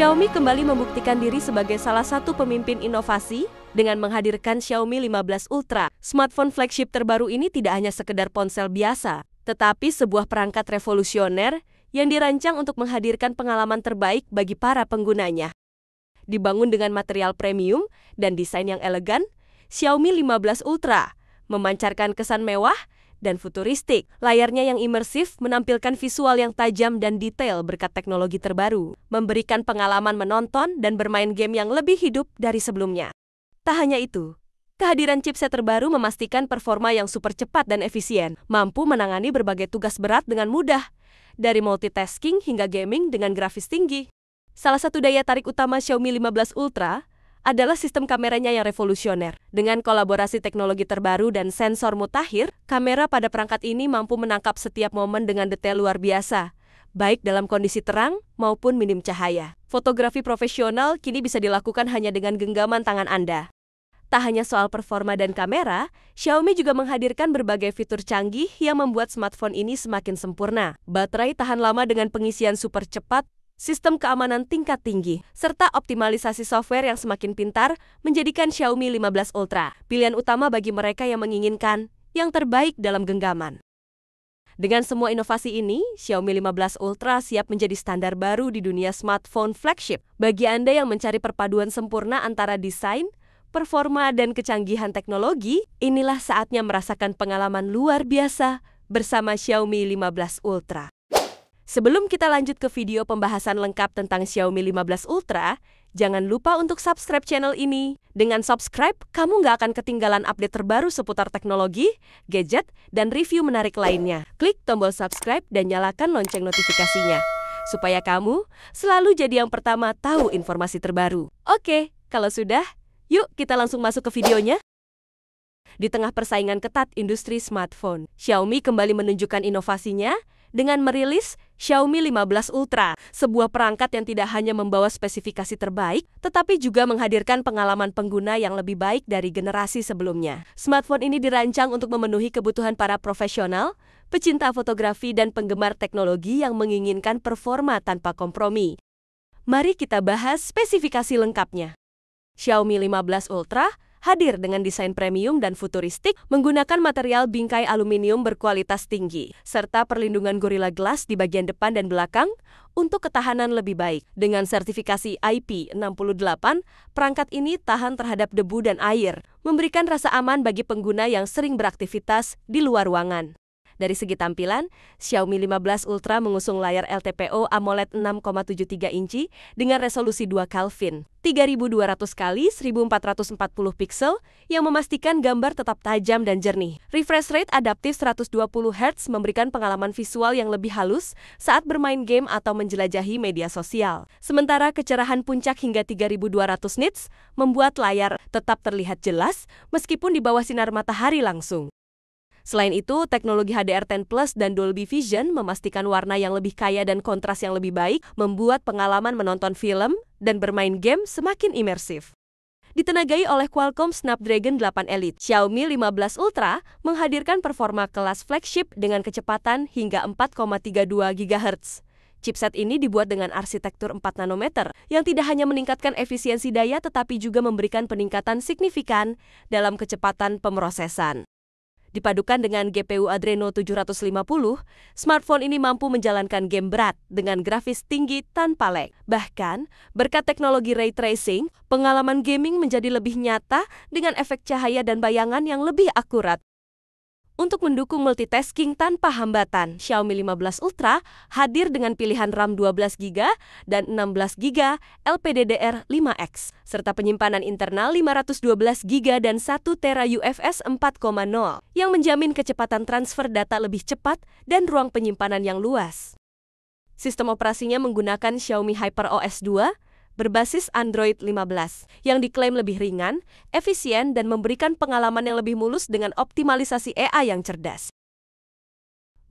Xiaomi kembali membuktikan diri sebagai salah satu pemimpin inovasi dengan menghadirkan Xiaomi 15 Ultra. Smartphone flagship terbaru ini tidak hanya sekedar ponsel biasa, tetapi sebuah perangkat revolusioner yang dirancang untuk menghadirkan pengalaman terbaik bagi para penggunanya. Dibangun dengan material premium dan desain yang elegan, Xiaomi 15 Ultra memancarkan kesan mewah dan futuristik. Layarnya yang imersif menampilkan visual yang tajam dan detail berkat teknologi terbaru, memberikan pengalaman menonton dan bermain game yang lebih hidup dari sebelumnya. Tak hanya itu, kehadiran chipset terbaru memastikan performa yang super cepat dan efisien, mampu menangani berbagai tugas berat dengan mudah, dari multitasking hingga gaming dengan grafis tinggi. Salah satu daya tarik utama Xiaomi 15 Ultra adalah sistem kameranya yang revolusioner. Dengan kolaborasi teknologi terbaru dan sensor mutakhir, kamera pada perangkat ini mampu menangkap setiap momen dengan detail luar biasa, baik dalam kondisi terang maupun minim cahaya. Fotografi profesional kini bisa dilakukan hanya dengan genggaman tangan Anda. Tak hanya soal performa dan kamera, Xiaomi juga menghadirkan berbagai fitur canggih yang membuat smartphone ini semakin sempurna. Baterai tahan lama dengan pengisian super cepat, sistem keamanan tingkat tinggi, serta optimalisasi software yang semakin pintar menjadikan Xiaomi 15 Ultra pilihan utama bagi mereka yang menginginkan yang terbaik dalam genggaman. Dengan semua inovasi ini, Xiaomi 15 Ultra siap menjadi standar baru di dunia smartphone flagship. Bagi Anda yang mencari perpaduan sempurna antara desain, performa, dan kecanggihan teknologi, inilah saatnya merasakan pengalaman luar biasa bersama Xiaomi 15 Ultra. Sebelum kita lanjut ke video pembahasan lengkap tentang Xiaomi 15 Ultra, jangan lupa untuk subscribe channel ini. Dengan subscribe, kamu nggak akan ketinggalan update terbaru seputar teknologi, gadget, dan review menarik lainnya. Klik tombol subscribe dan nyalakan lonceng notifikasinya, supaya kamu selalu jadi yang pertama tahu informasi terbaru. Oke, kalau sudah, yuk kita langsung masuk ke videonya. Di tengah persaingan ketat industri smartphone, Xiaomi kembali menunjukkan inovasinya dengan merilis Xiaomi 15 Ultra, sebuah perangkat yang tidak hanya membawa spesifikasi terbaik, tetapi juga menghadirkan pengalaman pengguna yang lebih baik dari generasi sebelumnya. Smartphone ini dirancang untuk memenuhi kebutuhan para profesional, pecinta fotografi, dan penggemar teknologi yang menginginkan performa tanpa kompromi. Mari kita bahas spesifikasi lengkapnya. Xiaomi 15 Ultra hadir dengan desain premium dan futuristik, menggunakan material bingkai aluminium berkualitas tinggi, serta perlindungan Gorilla Glass di bagian depan dan belakang untuk ketahanan lebih baik. Dengan sertifikasi IP68, perangkat ini tahan terhadap debu dan air, memberikan rasa aman bagi pengguna yang sering beraktivitas di luar ruangan. Dari segi tampilan, Xiaomi 15 Ultra mengusung layar LTPO AMOLED 6,73 inci dengan resolusi 2 Kelvin, 3200 x 1440 piksel yang memastikan gambar tetap tajam dan jernih. Refresh rate adaptif 120 Hz memberikan pengalaman visual yang lebih halus saat bermain game atau menjelajahi media sosial. Sementara kecerahan puncak hingga 3200 nits membuat layar tetap terlihat jelas meskipun di bawah sinar matahari langsung. Selain itu, teknologi HDR10 Plus dan Dolby Vision memastikan warna yang lebih kaya dan kontras yang lebih baik, membuat pengalaman menonton film dan bermain game semakin imersif. Ditenagai oleh Qualcomm Snapdragon 8 Elite, Xiaomi 15 Ultra menghadirkan performa kelas flagship dengan kecepatan hingga 4,32 GHz. Chipset ini dibuat dengan arsitektur 4 nanometer yang tidak hanya meningkatkan efisiensi daya tetapi juga memberikan peningkatan signifikan dalam kecepatan pemrosesan. Dipadukan dengan GPU Adreno 750, smartphone ini mampu menjalankan game berat dengan grafis tinggi tanpa lag. Bahkan, berkat teknologi ray tracing, pengalaman gaming menjadi lebih nyata dengan efek cahaya dan bayangan yang lebih akurat. Untuk mendukung multitasking tanpa hambatan, Xiaomi 15 Ultra hadir dengan pilihan RAM 12GB dan 16GB LPDDR5X, serta penyimpanan internal 512GB dan 1TB UFS 4.0, yang menjamin kecepatan transfer data lebih cepat dan ruang penyimpanan yang luas. Sistem operasinya menggunakan Xiaomi HyperOS 2, berbasis Android 15, yang diklaim lebih ringan, efisien, dan memberikan pengalaman yang lebih mulus dengan optimalisasi AI yang cerdas.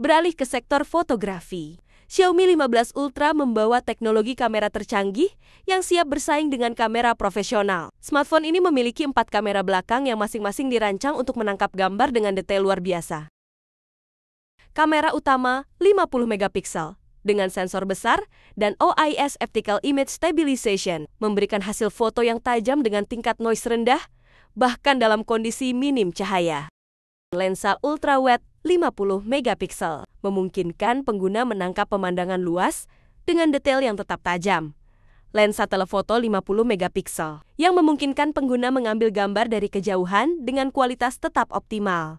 Beralih ke sektor fotografi, Xiaomi 15 Ultra membawa teknologi kamera tercanggih yang siap bersaing dengan kamera profesional. Smartphone ini memiliki 4 kamera belakang yang masing-masing dirancang untuk menangkap gambar dengan detail luar biasa. Kamera utama 50 megapiksel, dengan sensor besar dan OIS Optical Image Stabilization, memberikan hasil foto yang tajam dengan tingkat noise rendah, bahkan dalam kondisi minim cahaya. Lensa ultrawide 50 megapiksel memungkinkan pengguna menangkap pemandangan luas dengan detail yang tetap tajam. Lensa telefoto 50 megapiksel yang memungkinkan pengguna mengambil gambar dari kejauhan dengan kualitas tetap optimal.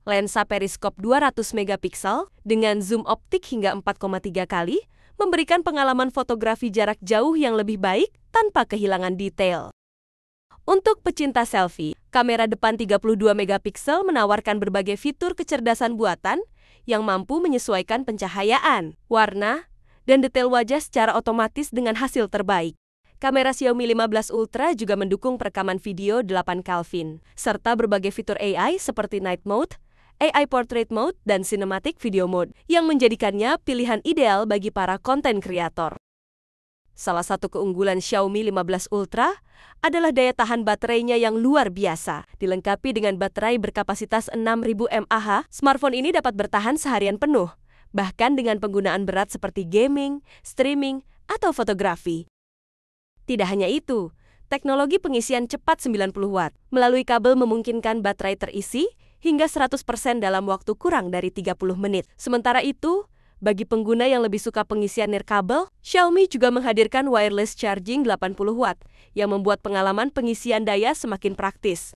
Lensa periskop 200 megapiksel dengan zoom optik hingga 4,3 kali memberikan pengalaman fotografi jarak jauh yang lebih baik tanpa kehilangan detail. Untuk pecinta selfie, kamera depan 32 megapiksel menawarkan berbagai fitur kecerdasan buatan yang mampu menyesuaikan pencahayaan, warna, dan detail wajah secara otomatis dengan hasil terbaik. Kamera Xiaomi 15 Ultra juga mendukung perekaman video 8 Kelvin, serta berbagai fitur AI seperti Night Mode, AI Portrait Mode, dan Cinematic Video Mode, yang menjadikannya pilihan ideal bagi para konten kreator. Salah satu keunggulan Xiaomi 15 Ultra adalah daya tahan baterainya yang luar biasa. Dilengkapi dengan baterai berkapasitas 6000 mAh, smartphone ini dapat bertahan seharian penuh, bahkan dengan penggunaan berat seperti gaming, streaming, atau fotografi. Tidak hanya itu, teknologi pengisian cepat 90 Watt melalui kabel memungkinkan baterai terisi hingga 100% dalam waktu kurang dari 30 menit. Sementara itu, bagi pengguna yang lebih suka pengisian nirkabel, Xiaomi juga menghadirkan wireless charging 80 Watt yang membuat pengalaman pengisian daya semakin praktis.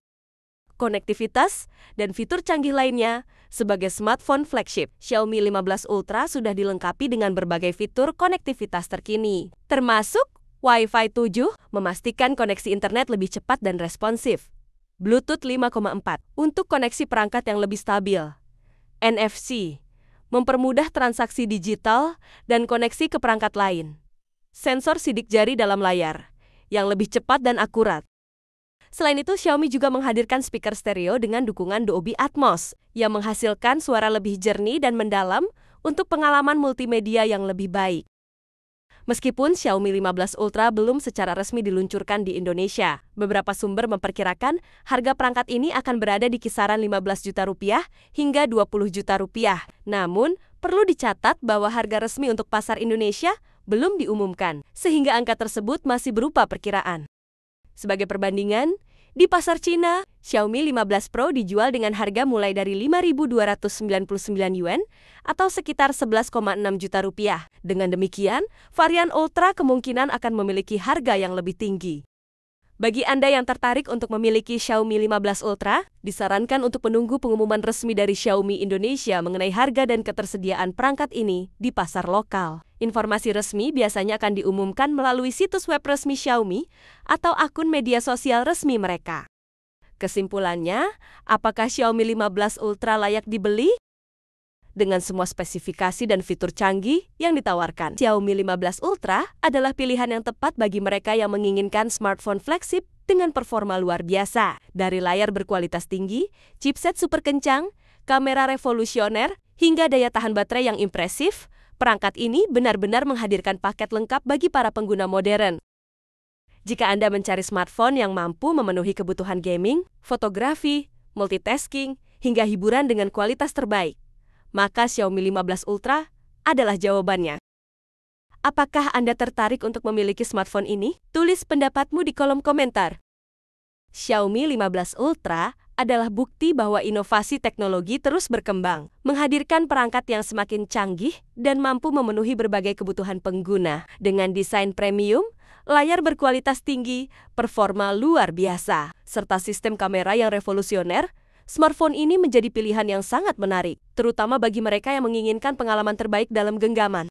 Konektivitas dan fitur canggih lainnya, sebagai smartphone flagship, Xiaomi 15 Ultra sudah dilengkapi dengan berbagai fitur konektivitas terkini, termasuk Wi-Fi 7, memastikan koneksi internet lebih cepat dan responsif. Bluetooth 5,4 untuk koneksi perangkat yang lebih stabil. NFC, mempermudah transaksi digital dan koneksi ke perangkat lain. Sensor sidik jari dalam layar, yang lebih cepat dan akurat. Selain itu, Xiaomi juga menghadirkan speaker stereo dengan dukungan Dolby Atmos, yang menghasilkan suara lebih jernih dan mendalam untuk pengalaman multimedia yang lebih baik. Meskipun Xiaomi 15 Ultra belum secara resmi diluncurkan di Indonesia, beberapa sumber memperkirakan harga perangkat ini akan berada di kisaran 15 juta rupiah hingga 20 juta rupiah. Namun, perlu dicatat bahwa harga resmi untuk pasar Indonesia belum diumumkan, sehingga angka tersebut masih berupa perkiraan. Sebagai perbandingan, di pasar Cina, Xiaomi 15 Pro dijual dengan harga mulai dari 5.299 yuan atau sekitar 11,6 juta rupiah. Dengan demikian, varian Ultra kemungkinan akan memiliki harga yang lebih tinggi. Bagi Anda yang tertarik untuk memiliki Xiaomi 15 Ultra, disarankan untuk menunggu pengumuman resmi dari Xiaomi Indonesia mengenai harga dan ketersediaan perangkat ini di pasar lokal. Informasi resmi biasanya akan diumumkan melalui situs web resmi Xiaomi atau akun media sosial resmi mereka. Kesimpulannya, apakah Xiaomi 15 Ultra layak dibeli? Dengan semua spesifikasi dan fitur canggih yang ditawarkan, Xiaomi 15 Ultra adalah pilihan yang tepat bagi mereka yang menginginkan smartphone flagship dengan performa luar biasa. Dari layar berkualitas tinggi, chipset super kencang, kamera revolusioner, hingga daya tahan baterai yang impresif, perangkat ini benar-benar menghadirkan paket lengkap bagi para pengguna modern. Jika Anda mencari smartphone yang mampu memenuhi kebutuhan gaming, fotografi, multitasking, hingga hiburan dengan kualitas terbaik, maka Xiaomi 15 Ultra adalah jawabannya. Apakah Anda tertarik untuk memiliki smartphone ini? Tulis pendapatmu di kolom komentar. Xiaomi 15 Ultra adalah bukti bahwa inovasi teknologi terus berkembang, menghadirkan perangkat yang semakin canggih dan mampu memenuhi berbagai kebutuhan pengguna. Dengan desain premium, layar berkualitas tinggi, performa luar biasa, serta sistem kamera yang revolusioner, smartphone ini menjadi pilihan yang sangat menarik, terutama bagi mereka yang menginginkan pengalaman terbaik dalam genggaman.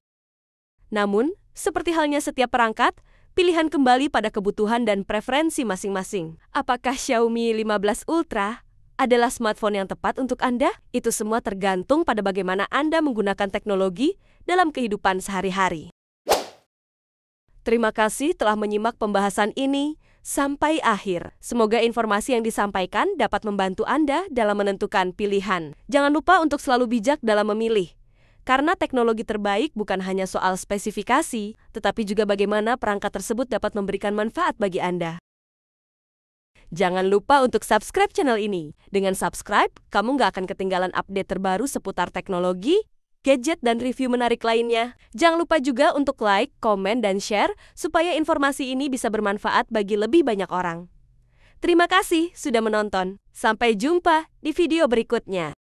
Namun, seperti halnya setiap perangkat, pilihan kembali pada kebutuhan dan preferensi masing-masing. Apakah Xiaomi 15 Ultra adalah smartphone yang tepat untuk Anda? Itu semua tergantung pada bagaimana Anda menggunakan teknologi dalam kehidupan sehari-hari. Terima kasih telah menyimak pembahasan ini sampai akhir. Semoga informasi yang disampaikan dapat membantu Anda dalam menentukan pilihan. Jangan lupa untuk selalu bijak dalam memilih. Karena teknologi terbaik bukan hanya soal spesifikasi, tetapi juga bagaimana perangkat tersebut dapat memberikan manfaat bagi Anda. Jangan lupa untuk subscribe channel ini. Dengan subscribe, kamu nggak akan ketinggalan update terbaru seputar teknologi, gadget, dan review menarik lainnya. Jangan lupa juga untuk like, komen, dan share supaya informasi ini bisa bermanfaat bagi lebih banyak orang. Terima kasih sudah menonton. Sampai jumpa di video berikutnya.